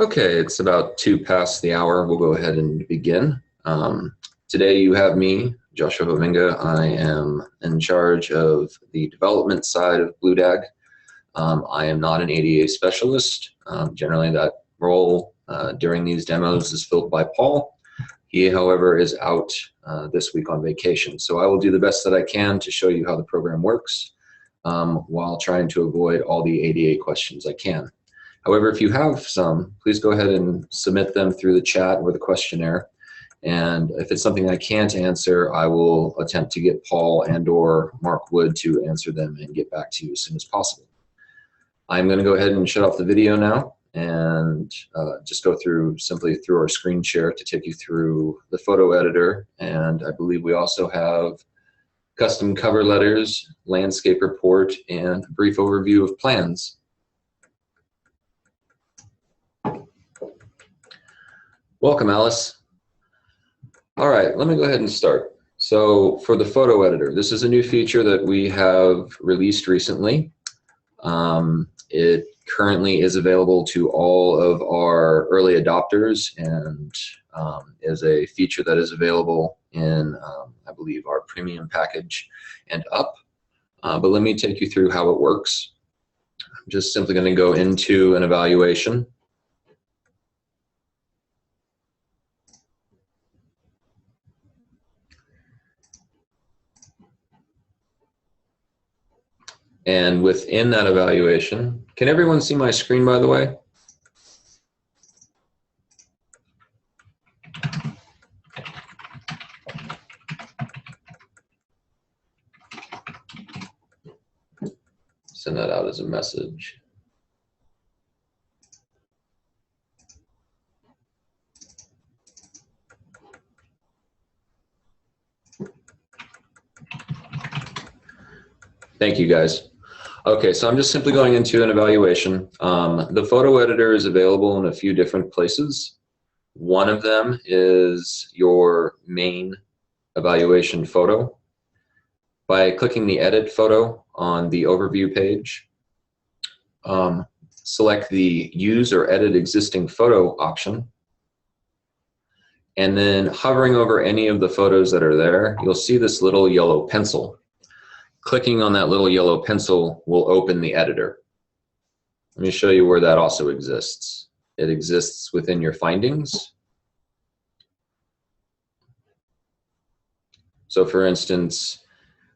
Okay, it's about 2 past the hour. We'll go ahead and begin. Today you have me, Joshua Hovinga. I am in charge of the development side of BlueDAG. I am not an ADA specialist. Generally that role during these demos is filled by Paul. He, however, is out this week on vacation. So I will do the best that I can to show you how the program works while trying to avoid all the ADA questions I can. However, if you have some, please go ahead and submit them through the chat or the questionnaire. And if it's something I can't answer, I will attempt to get Paul and or Mark Wood to answer them and get back to you as soon as possible. I'm going to go ahead and shut off the video now and just go simply through our screen share to take you through the photo editor. And I believe we also have custom cover letters, landscape report, and a brief overview of plans. Welcome, Alice. All right, let me go ahead and start. So for the photo editor, this is a new feature that we have released recently. It currently is available to all of our early adopters and is a feature that is available in, I believe, our premium package and up. But let me take you through how it works. I'm just simply going to go into an evaluation. And within that evaluation, can everyone see my screen, by the way? Send that out as a message. Thank you, guys. Okay, so I'm just simply going into an evaluation. The photo editor is available in a few different places. One of them is your main evaluation photo. By clicking the edit photo on the overview page, select the use or edit existing photo option, and then hovering over any of the photos that are there, you'll see this little yellow pencil. Clicking on that little yellow pencil will open the editor. Let me show you where that also exists. It exists within your findings. So for instance,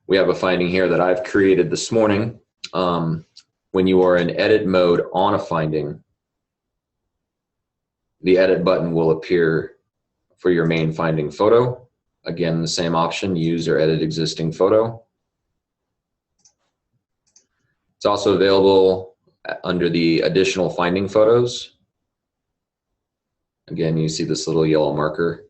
we have a finding here that I've created this morning. When you are in edit mode on a finding, the edit button will appear for your main finding photo. Again, the same option, use or edit existing photo. It's also available under the additional finding photos. Again, you see this little yellow marker.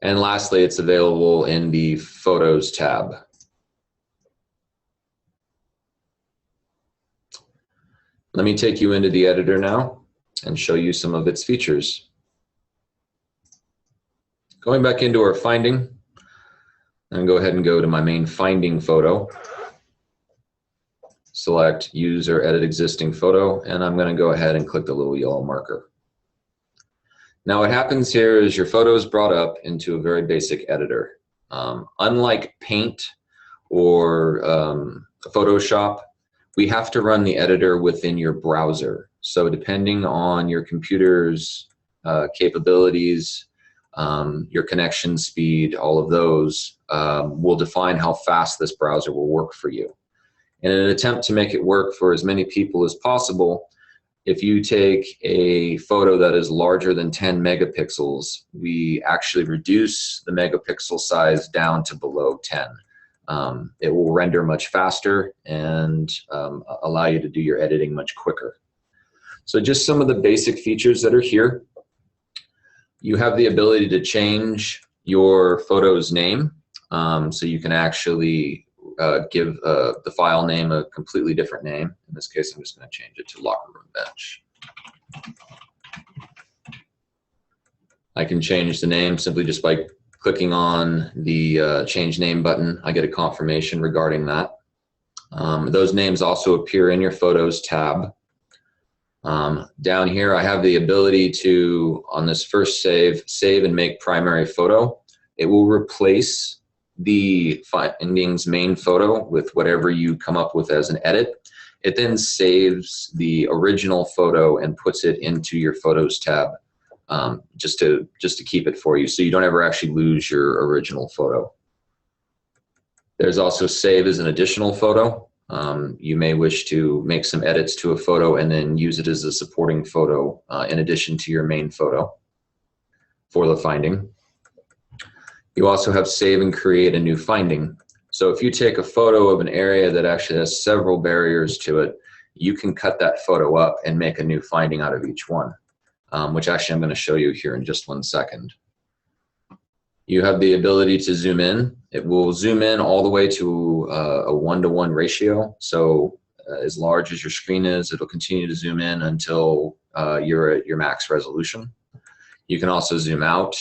And lastly, it's available in the Photos tab. Let me take you into the editor now and show you some of its features. Going back into our finding, and go ahead and go to my main finding photo. Select use or edit existing photo, and I'm going to go ahead and click the little yellow marker. Now what happens here is your photo is brought up into a very basic editor. Unlike Paint or Photoshop, we have to run the editor within your browser. So depending on your computer's capabilities, your connection speed, all of those will define how fast this browser will work for you. In an attempt to make it work for as many people as possible, if you take a photo that is larger than 10 megapixels, we actually reduce the megapixel size down to below 10. It will render much faster and allow you to do your editing much quicker. So just some of the basic features that are here. You have the ability to change your photo's name, so you can actually give the file name a completely different name. In this case, I'm just going to change it to Locker Room Bench. I can change the name simply just by clicking on the Change Name button. I get a confirmation regarding that. Those names also appear in your Photos tab. Down here, I have the ability to, on this first save and make primary photo. It will replace the findings main photo with whatever you come up with as an edit. It then saves the original photo and puts it into your Photos tab, just to keep it for you, so you don't ever actually lose your original photo. There's also save as an additional photo. You may wish to make some edits to a photo and then use it as a supporting photo in addition to your main photo for the finding. You also have save and create a new finding. So if you take a photo of an area that actually has several barriers to it, you can cut that photo up and make a new finding out of each one, which actually I'm going to show you here in just 1 second. You have the ability to zoom in. It will zoom in all the way to a 1-to-1 ratio. So as large as your screen is, it'll continue to zoom in until you're at your max resolution. You can also zoom out.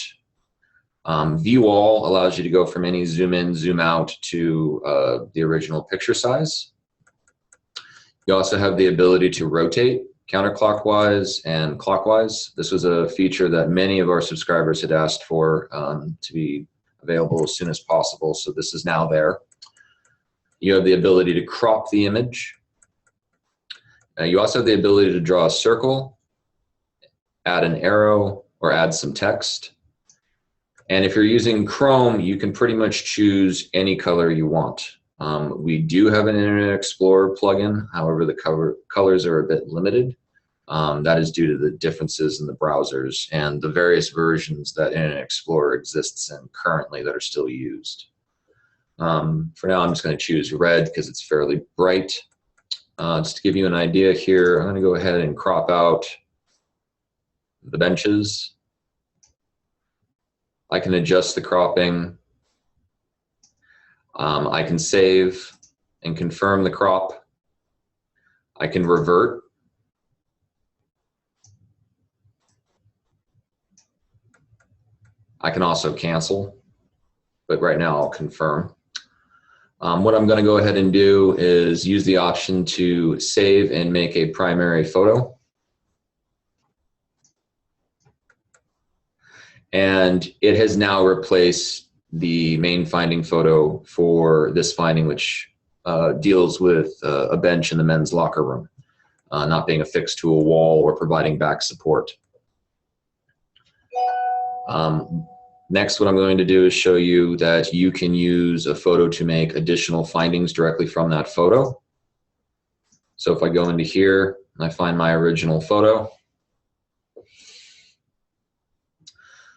View all allows you to go from any zoom in, zoom out to the original picture size. You also have the ability to rotate counterclockwise and clockwise. This was a feature that many of our subscribers had asked for to be available as soon as possible, so this is now there. You have the ability to crop the image. You also have the ability to draw a circle, add an arrow, or add some text. And if you're using Chrome, you can pretty much choose any color you want. We do have an Internet Explorer plugin, however the colors are a bit limited. That is due to the differences in the browsers and the various versions that Internet Explorer exists in currently that are still used. For now, I'm just going to choose red because it's fairly bright. Just to give you an idea here, I'm going to go ahead and crop out the benches. I can adjust the cropping. I can save and confirm the crop. I can revert. I can also cancel, but right now I'll confirm. What I'm going to go ahead and do is use the option to save and make a primary photo. And it has now replaced the main finding photo for this finding, which deals with a bench in the men's locker room, not being affixed to a wall or providing back support. Next, what I'm going to do is show you that you can use a photo to make additional findings directly from that photo. So if I go into here and I find my original photo,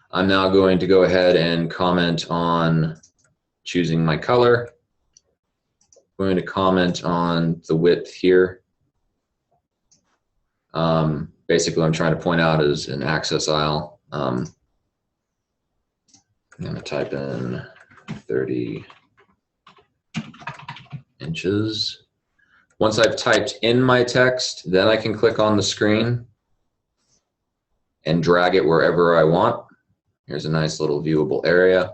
I'm now going to go ahead and comment on choosing my color. I'm going to comment on the width here. Basically, what I'm trying to point out is an access aisle. I'm going to type in 30 inches. Once I've typed in my text, then I can click on the screen and drag it wherever I want. Here's a nice little viewable area.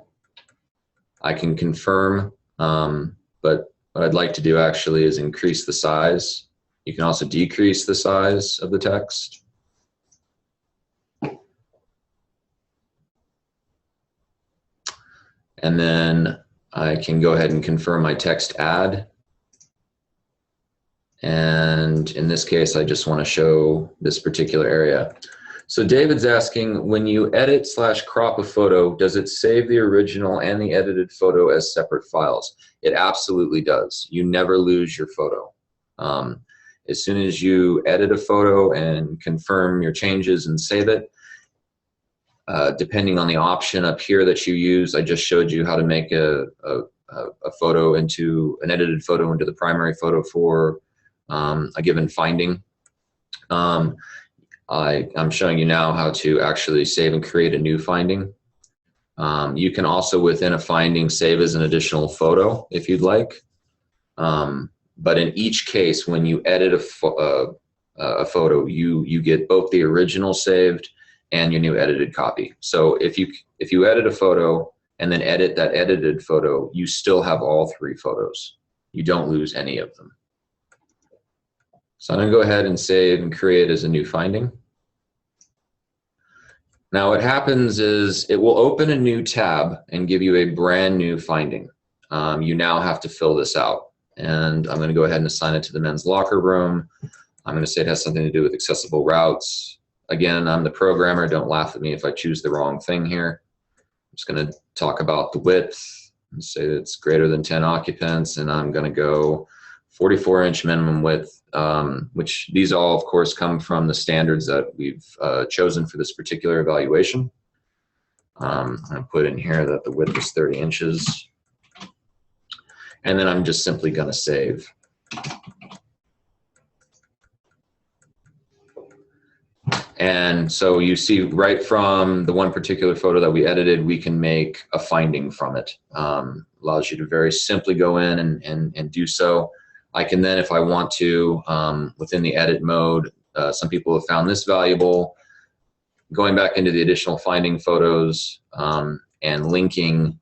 I can confirm, but what I'd like to do actually is increase the size. You can also decrease the size of the text. And then I can go ahead and confirm my text add. And in this case, I just want to show this particular area. So David's asking, when you edit / crop a photo, does it save the original and the edited photo as separate files? It absolutely does. You never lose your photo. As soon as you edit a photo and confirm your changes and save it, depending on the option up here that you use, I just showed you how to make a photo into an edited photo into the primary photo for a given finding. I'm showing you now how to actually save and create a new finding. You can also, within a finding, save as an additional photo if you'd like. But in each case, when you edit a photo, you get both the original saved and your new edited copy. So if you edit a photo and then edit that edited photo, you still have all 3 photos. You don't lose any of them. So I'm going to go ahead and save and create as a new finding. Now what happens is it will open a new tab and give you a brand new finding. You now have to fill this out. And I'm going to go ahead and assign it to the men's locker room. I'm going to say it has something to do with accessible routes. Again, I'm the programmer. Don't laugh at me if I choose the wrong thing here. I'm just going to talk about the width and say that it's greater than 10 occupants. And I'm going to go 44-inch minimum width, which these all, of course, come from the standards that we've chosen for this particular evaluation. I'm going to put in here that the width is 30 inches. And then I'm just simply going to save. And so you see right from the one particular photo that we edited, we can make a finding from it. Allows you to very simply go in and do so. I can then, if I want to, within the edit mode, some people have found this valuable, going back into the additional finding photos and linking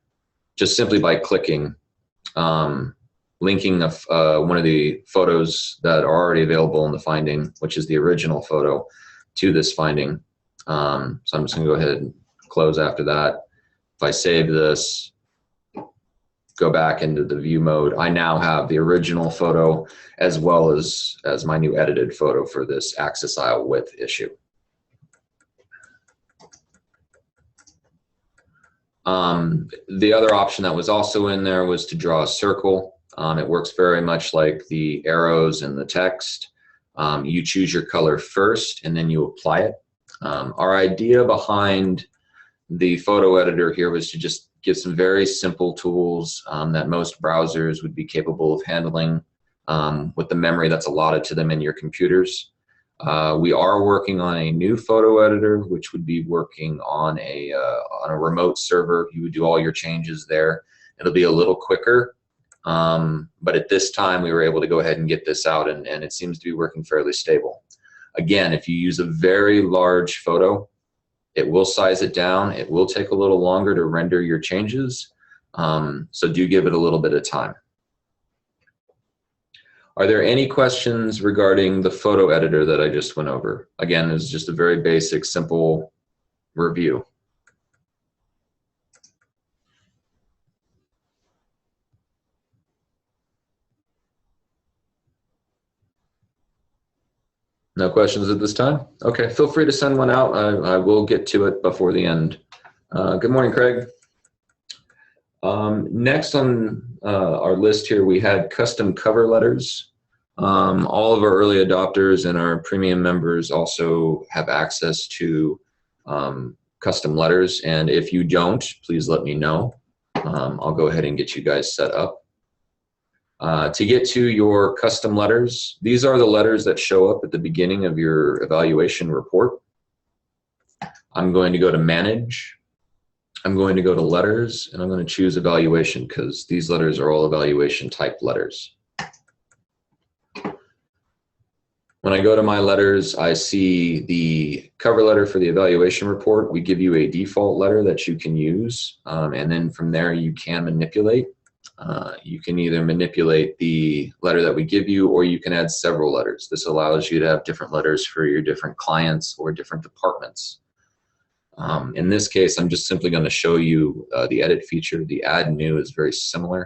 just simply by clicking, linking one of the photos that are already available in the finding, which is the original photo, to this finding. So I'm just going to go ahead and close after that. If I save this, go back into the view mode, I now have the original photo as well as my new edited photo for this axis aisle width issue. The other option that was also in there was to draw a circle. It works very much like the arrows and the text. You choose your color first and then you apply it. Our idea behind the photo editor here was to just give some very simple tools that most browsers would be capable of handling with the memory that's allotted to them in your computers. We are working on a new photo editor, which would be working on a remote server. You would do all your changes there. It'll be a little quicker, but at this time we were able to go ahead and get this out, and it seems to be working fairly stable. Again, if you use a very large photo, it will size it down. It will take a little longer to render your changes, so do give it a little bit of time. Are there any questions regarding the photo editor that I just went over? Again, it's just a very basic, simple review. No questions at this time? Okay, feel free to send one out. I will get to it before the end. Good morning, Craig. Next on our list here, we had custom cover letters. All of our early adopters and our premium members also have access to custom letters, and if you don't, please let me know. I'll go ahead and get you guys set up. To get to your custom letters, these are the letters that show up at the beginning of your evaluation report. I'm going to go to Manage. I'm going to go to Letters, and I'm going to choose Evaluation because these letters are all evaluation type letters. When I go to my letters, I see the cover letter for the evaluation report. We give you a default letter that you can use, and then from there you can manipulate. You can either manipulate the letter that we give you, or you can add several letters. This allows you to have different letters for your different clients or different departments. In this case, I'm just simply going to show you the edit feature. The add new is very similar.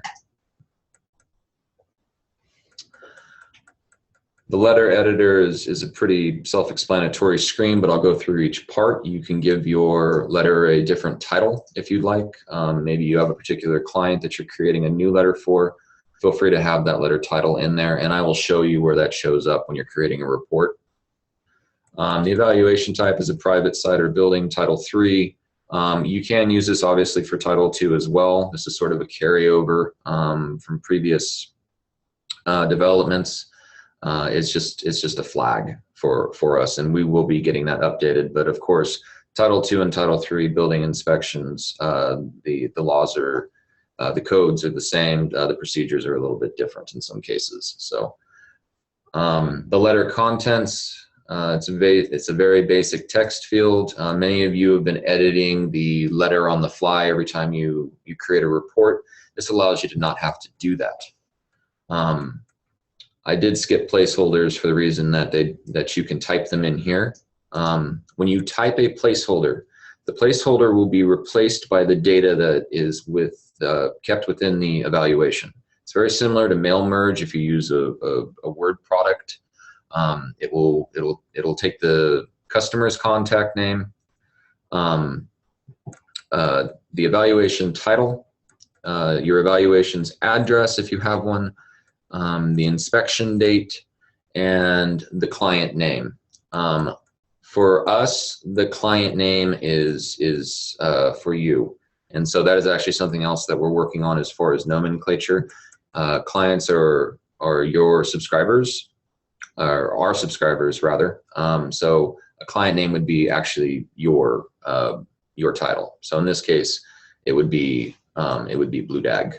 The letter editor is a pretty self-explanatory screen, but I'll go through each part. You can give your letter a different title if you'd like. Maybe you have a particular client that you're creating a new letter for. Feel free to have that letter title in there, and I will show you where that shows up when you're creating a report. The evaluation type is a private site or building, Title 3. You can use this obviously for Title 2 as well. This is sort of a carryover from previous developments. It's just a flag for us, and we will be getting that updated. But of course, Title 2 and Title 3 building inspections, the laws are, the codes are the same. The procedures are a little bit different in some cases. So the letter contents, it's a very basic text field. Many of you have been editing the letter on the fly every time you create a report. This allows you to not have to do that. I did skip placeholders for the reason that you can type them in here. When you type a placeholder, the placeholder will be replaced by the data that is kept within the evaluation. It's very similar to mail merge. If you use a Word product, it'll take the customer's contact name, the evaluation title, your evaluation's address if you have one, the inspection date, and the client name. For us, the client name is for you. And so that is actually something else that we're working on as far as nomenclature. Clients are your subscribers, or our subscribers rather. So a client name would be actually your title. So in this case, it would be BlueDAG.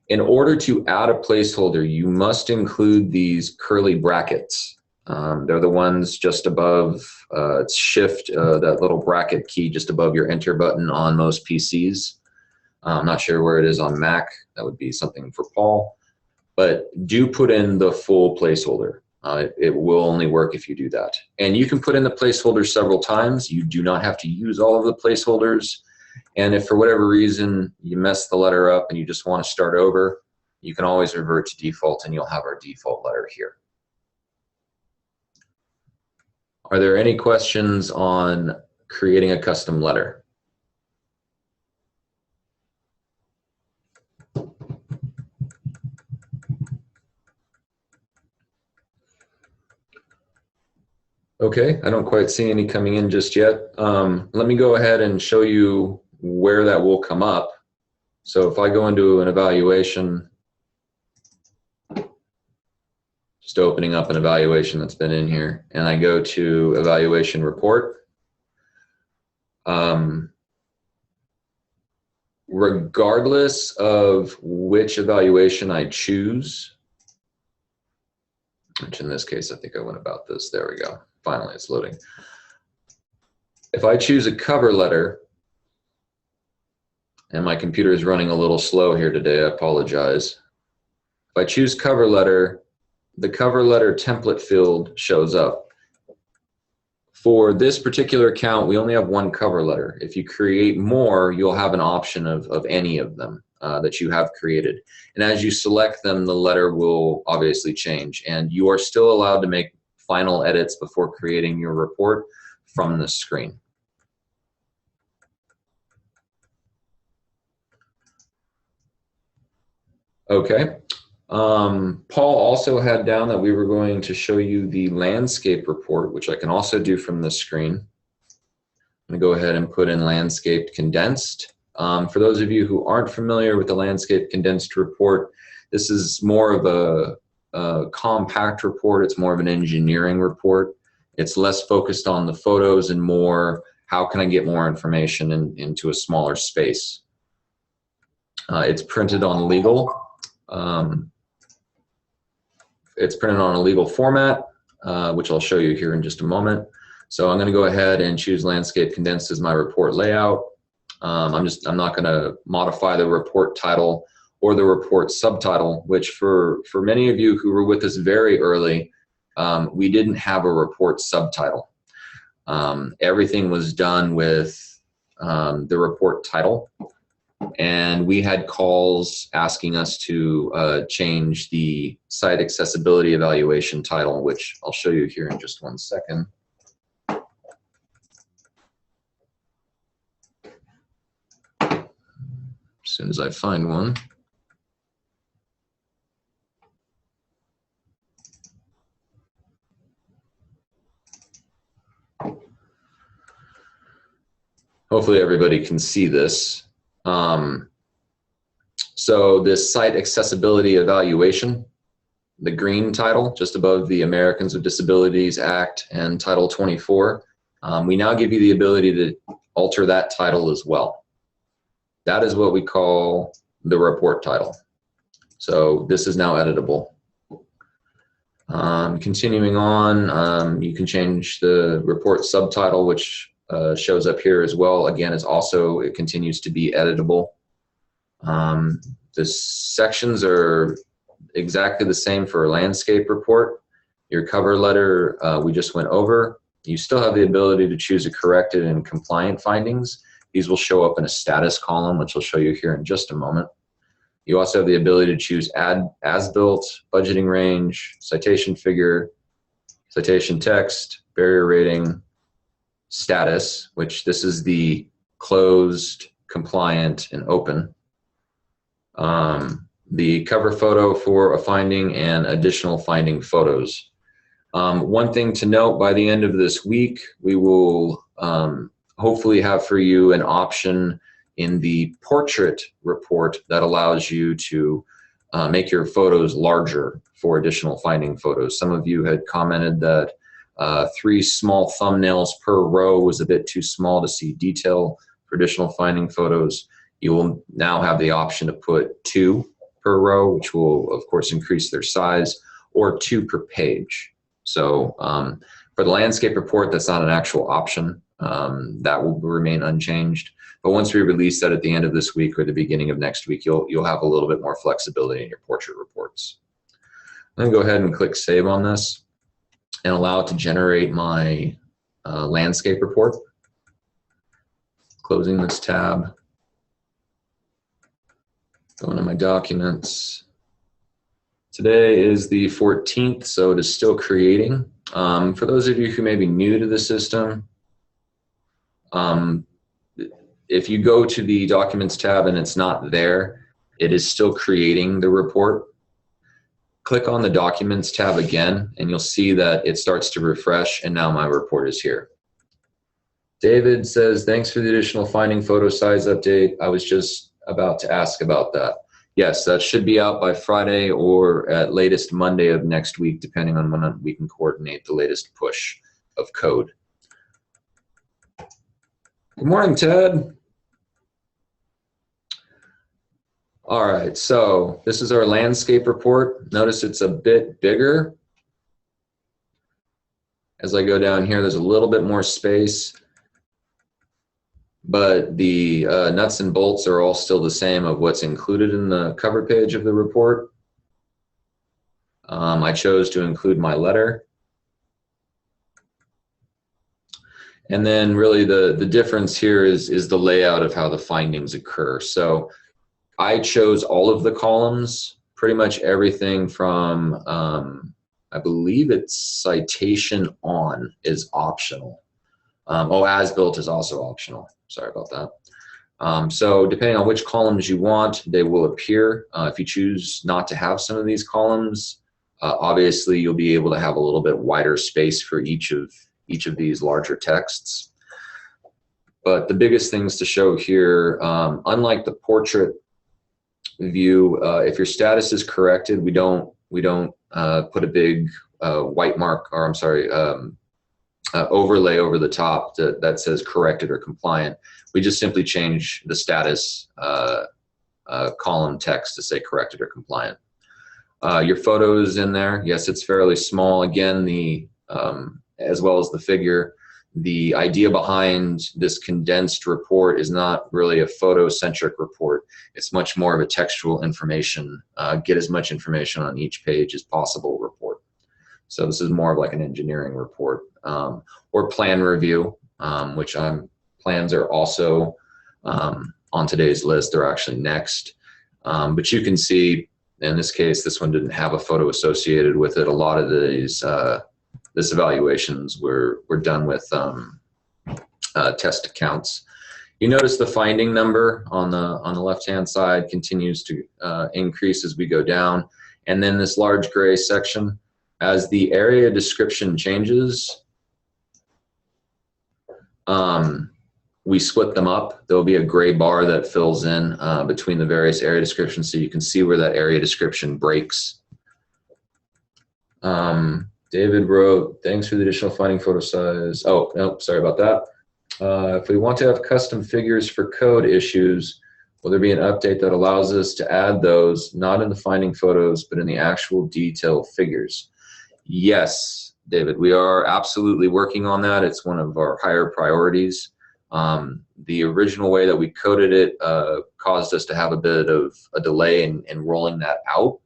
In order to add a placeholder, you must include these curly brackets. They're the ones just above, it's shift, that little bracket key just above your enter button on most PCs. I'm not sure where it is on Mac. That would be something for Paul. But do put in the full placeholder. It will only work if you do that. And you can put in the placeholder several times. You do not have to use all of the placeholders. And if for whatever reason you mess the letter up and you just want to start over, you can always revert to default and you'll have our default letter here. Are there any questions on creating a custom letter? Okay, I don't quite see any coming in just yet. Let me go ahead and show you where that will come up. So if I go into an evaluation, just opening up an evaluation that's been in here, and I go to evaluation report, regardless of which evaluation I choose, which in this case I think I went about this, there we go. Finally, it's loading. If I choose a cover letter, and my computer is running a little slow here today, I apologize. If I choose cover letter, the cover letter template field shows up. For this particular account, we only have one cover letter. If you create more, you'll have an option of any of them that you have created. And as you select them, the letter will obviously change. And you are still allowed to make final edits before creating your report from the screen. Okay. Paul also had down that we were going to show you the landscape report, which I can also do from the screen. I'm going to go ahead and put in landscape condensed. For those of you who aren't familiar with the landscape condensed report, this is more of a compact report. It's more of an engineering report. It's less focused on the photos and more how can I get more information into a smaller space. It's printed on legal. It's printed on a legal format, which I'll show you here in just a moment. So I'm going to go ahead and choose landscape condensed as my report layout. I'm not going to modify the report title or the report subtitle, which for many of you who were with us very early, we didn't have a report subtitle. Everything was done with the report title. And we had calls asking us to change the site accessibility evaluation title, which I'll show you here in just one second. As soon as I find one. Hopefully everybody can see this. So this site accessibility evaluation, the green title just above the Americans with Disabilities Act and Title 24, we now give you the ability to alter that title as well. That is what we call the report title. So this is now editable. Continuing on, you can change the report subtitle, which shows up here as well. Again, it continues to be editable. The sections are exactly the same for a landscape report. Your cover letter we just went over. You still have the ability to choose a corrected and compliant findings. These will show up in a status column, which I'll show you here in just a moment. You also have the ability to choose as-built, budgeting range, citation figure, citation text, barrier rating, status, which this is the closed, compliant, and open. The cover photo for a finding and additional finding photos. One thing to note, by the end of this week, we will hopefully have for you an option in the portrait report that allows you to make your photos larger for additional finding photos. Some of you had commented that 3 small thumbnails per row was a bit too small to see detail for additional finding photos. You will now have the option to put 2 per row, which will of course increase their size, or 2 per page. So for the landscape report, that's not an actual option. That will remain unchanged. But once we release that at the end of this week or the beginning of next week, you'll have a little bit more flexibility in your portrait reports. I'm going to go ahead and click Save on this and allow it to generate my landscape report. Closing this tab. Going to my documents. Today is the 14th, so it is still creating. For those of you who may be new to the system, if you go to the Documents tab and it's not there, it is still creating the report. Click on the Documents tab again, and you'll see that it starts to refresh, and now my report is here. David says, thanks for the additional finding photo size update. I was just about to ask about that. Yes, that should be out by Friday or at latest Monday of next week, depending on when we can coordinate the latest push of code. Good morning, Ted. All right, so this is our landscape report. Notice it's a bit bigger. As I go down here, there's a little bit more space, but the nuts and bolts are all still the same of what's included in the cover page of the report. I chose to include my letter. And then really the difference here is the layout of how the findings occur. So I chose all of the columns, pretty much everything from, I believe it's citation on is optional. As-built is also optional. Sorry about that. So depending on which columns you want, they will appear. If you choose not to have some of these columns, obviously you'll be able to have a little bit wider space for each of these larger texts. But the biggest things to show here, unlike the portrait view, if your status is corrected, we don't put a big white mark, or I'm sorry, overlay over the top that says corrected or compliant. We just simply change the status column text to say corrected or compliant. Your photos in there, yes, it's fairly small. Again, as well as the figure. The idea behind this condensed report is not really a photo-centric report. It's much more of a textual information, get as much information on each page as possible report. So this is more of like an engineering report, or plan review, which plans are also on today's list. They're actually next. But you can see, in this case, this one didn't have a photo associated with it. A lot of these this evaluations were done with test accounts. You notice the finding number on the left-hand side continues to increase as we go down, and then this large gray section, as the area description changes, we split them up. There'll be a gray bar that fills in between the various area descriptions, so you can see where that area description breaks. David wrote, thanks for the additional finding photo size. Oh, no, sorry about that. If we want to have custom figures for code issues, will there be an update that allows us to add those, not in the finding photos, but in the actual detail figures? Yes, David, we are absolutely working on that. It's one of our higher priorities. The original way that we coded it caused us to have a bit of a delay in rolling that out.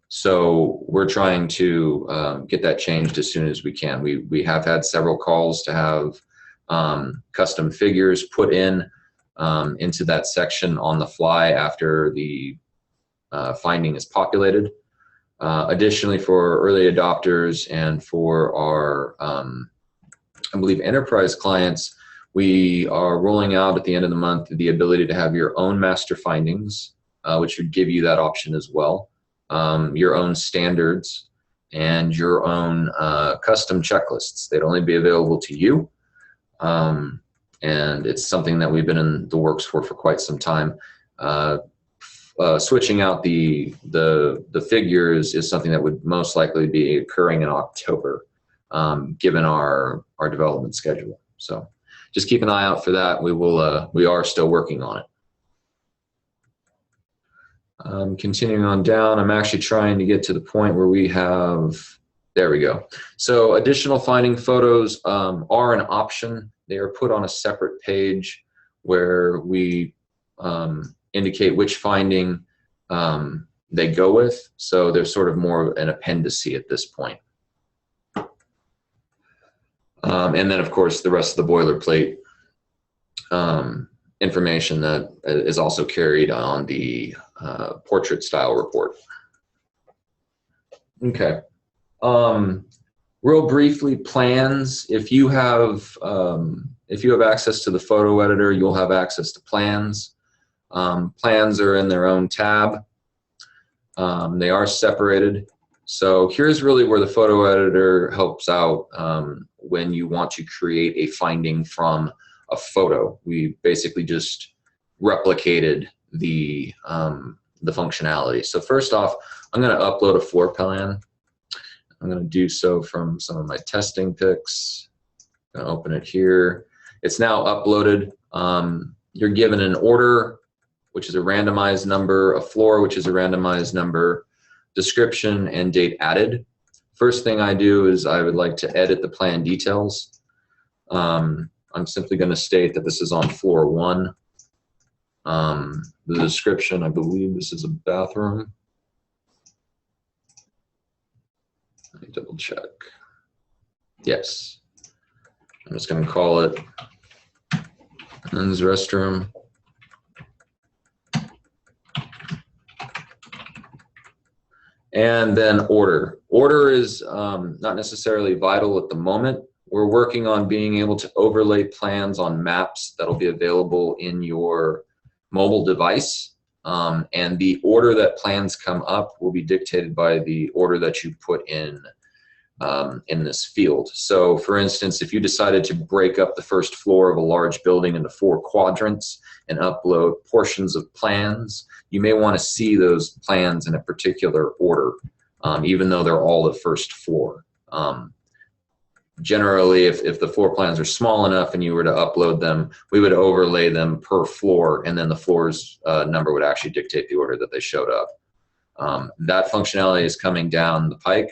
So we're trying to get that changed as soon as we can. We have had several calls to have custom figures put in into that section on the fly after the finding is populated. Additionally, for early adopters and for our, I believe, enterprise clients, we are rolling out at the end of the month the ability to have your own master findings, which would give you that option as well, your own standards, and your own custom checklists. They'd only be available to you, and it's something that we've been in the works for quite some time. Switching out the figures is something that would most likely be occurring in October, given our development schedule. So just keep an eye out for that. We are still working on it. Continuing on down, I'm actually trying to get to the point where we have, there we go. So additional finding photos are an option. They are put on a separate page where we indicate which finding they go with. So they're sort of more an appendice at this point. And then, of course, the rest of the boilerplate information that is also carried on the portrait style report. Okay. Real briefly, plans. If you have access to the photo editor, you'll have access to plans. Plans are in their own tab. They are separated. So here's really where the photo editor helps out when you want to create a finding from a photo. We basically just replicated the functionality. So first off, I'm going to upload a floor plan. I'm going to do so from some of my testing pics. I'm going to open it here. It's now uploaded. You're given an order, which is a randomized number, a floor, which is a randomized number, description, and date added. First thing I do is I would like to edit the plan details. I'm simply going to state that this is on floor 1. The description, I believe this is a bathroom. Let me double check. Yes. I'm just going to call it men's restroom. And then order. Order is not necessarily vital at the moment. We're working on being able to overlay plans on maps that'll be available in your mobile device. And the order that plans come up will be dictated by the order that you put in this field. So for instance, if you decided to break up the first floor of a large building into 4 quadrants and upload portions of plans, you may want to see those plans in a particular order, even though they're all the first floor. Generally, if the floor plans are small enough and you were to upload them, we would overlay them per floor, and then the floor's number would actually dictate the order that they showed up. That functionality is coming down the pike.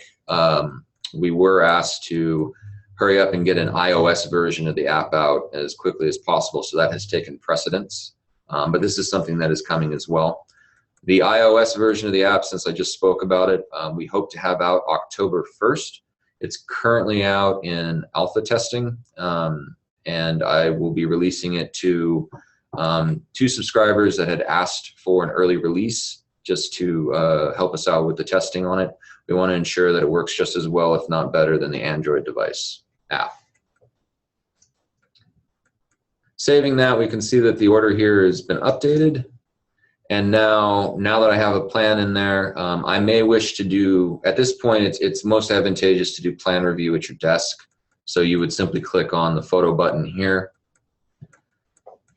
We were asked to hurry up and get an iOS version of the app out as quickly as possible, so that has taken precedence. But this is something that is coming as well. The iOS version of the app, since I just spoke about it, we hope to have out October 1st. It's currently out in alpha testing, and I will be releasing it to 2 subscribers that had asked for an early release just to help us out with the testing on it. We want to ensure that it works just as well, if not better, than the Android device app. Saving that, we can see that the order here has been updated. And now that I have a plan in there, I may wish to do, at this point, it's most advantageous to do plan review at your desk. So you would simply click on the photo button here.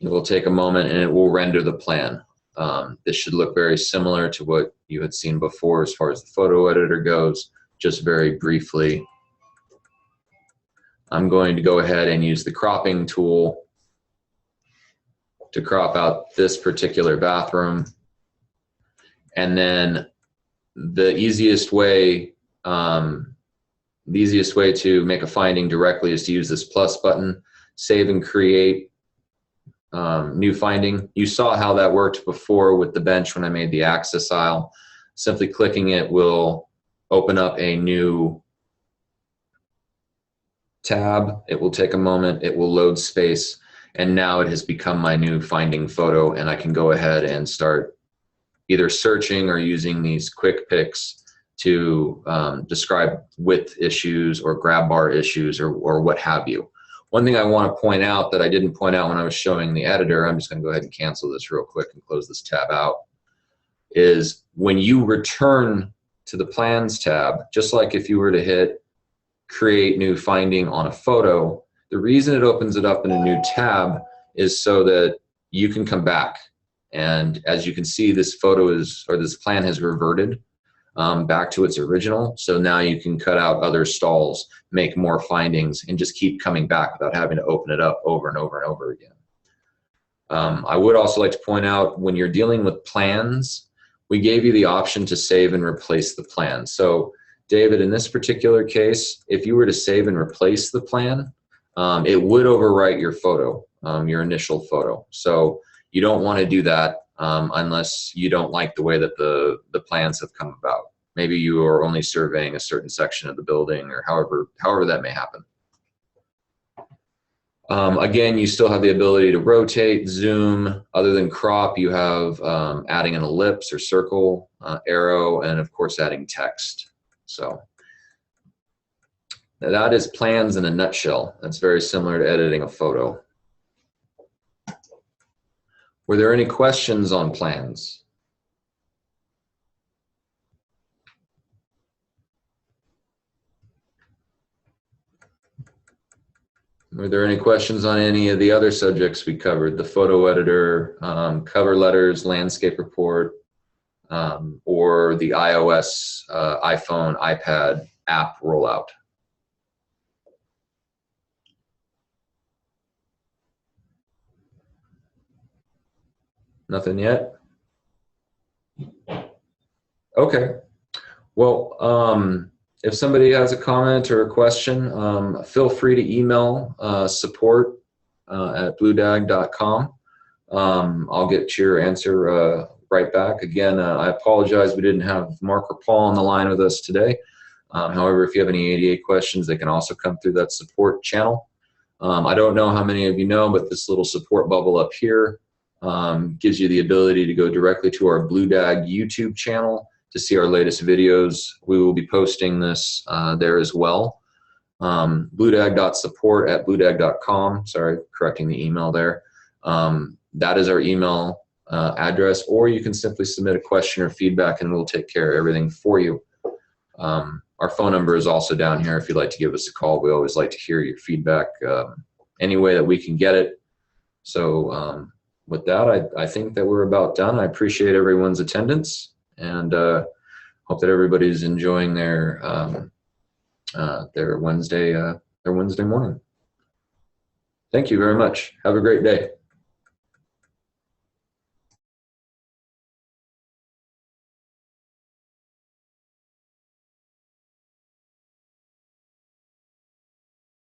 It will take a moment and it will render the plan. This should look very similar to what you had seen before as far as the photo editor goes. Just very briefly, I'm going to go ahead and use the cropping tool to crop out this particular bathroom. And then the easiest way to make a finding directly is to use this plus button, save and create new finding. You saw how that worked before with the bench when I made the access aisle. Simply clicking it will open up a new tab. It will take a moment, it will load space, and now it has become my new finding photo, and I can go ahead and start either searching or using these quick picks to describe width issues or grab bar issues or what have you. One thing I want to point out that I didn't point out when I was showing the editor, I'm just going to go ahead and cancel this real quick and close this tab out, is when you return to the Plans tab, just like if you were to hit Create New Finding on a photo, the reason it opens it up in a new tab is so that you can come back. And as you can see, this photo is, or this plan has reverted back to its original. So now you can cut out other stalls, make more findings, and just keep coming back without having to open it up over and over and over again. I would also like to point out, when you're dealing with plans, we gave you the option to save and replace the plan. So David, in this particular case, if you were to save and replace the plan, it would overwrite your photo, your initial photo. So you don't want to do that unless you don't like the way that the plans have come about. Maybe you are only surveying a certain section of the building, or however that may happen. Again, you still have the ability to rotate, zoom. Other than crop, you have adding an ellipse or circle, arrow, and of course adding text. So that is plans in a nutshell. That's very similar to editing a photo. Were there any questions on plans? Were there any questions on any of the other subjects we covered? The photo editor, cover letters, landscape report, or the iOS, iPhone, iPad app rollout? Nothing yet? Okay. Well, if somebody has a comment or a question, feel free to email support at BlueDAG.com. I'll get your answer right back. Again, I apologize we didn't have Mark or Paul on the line with us today. However, if you have any ADA questions, they can also come through that support channel. I don't know how many of you know, but this little support bubble up here gives you the ability to go directly to our BlueDAG YouTube channel to see our latest videos. We will be posting this there as well. BlueDAG.support@BlueDAG.com. Sorry, correcting the email there. That is our email address, or you can simply submit a question or feedback and we'll take care of everything for you. Our phone number is also down here if you'd like to give us a call. We always like to hear your feedback any way that we can get it. So with that, I think that we're about done. I appreciate everyone's attendance, and hope that everybody's enjoying their Wednesday morning. Thank you very much. Have a great day.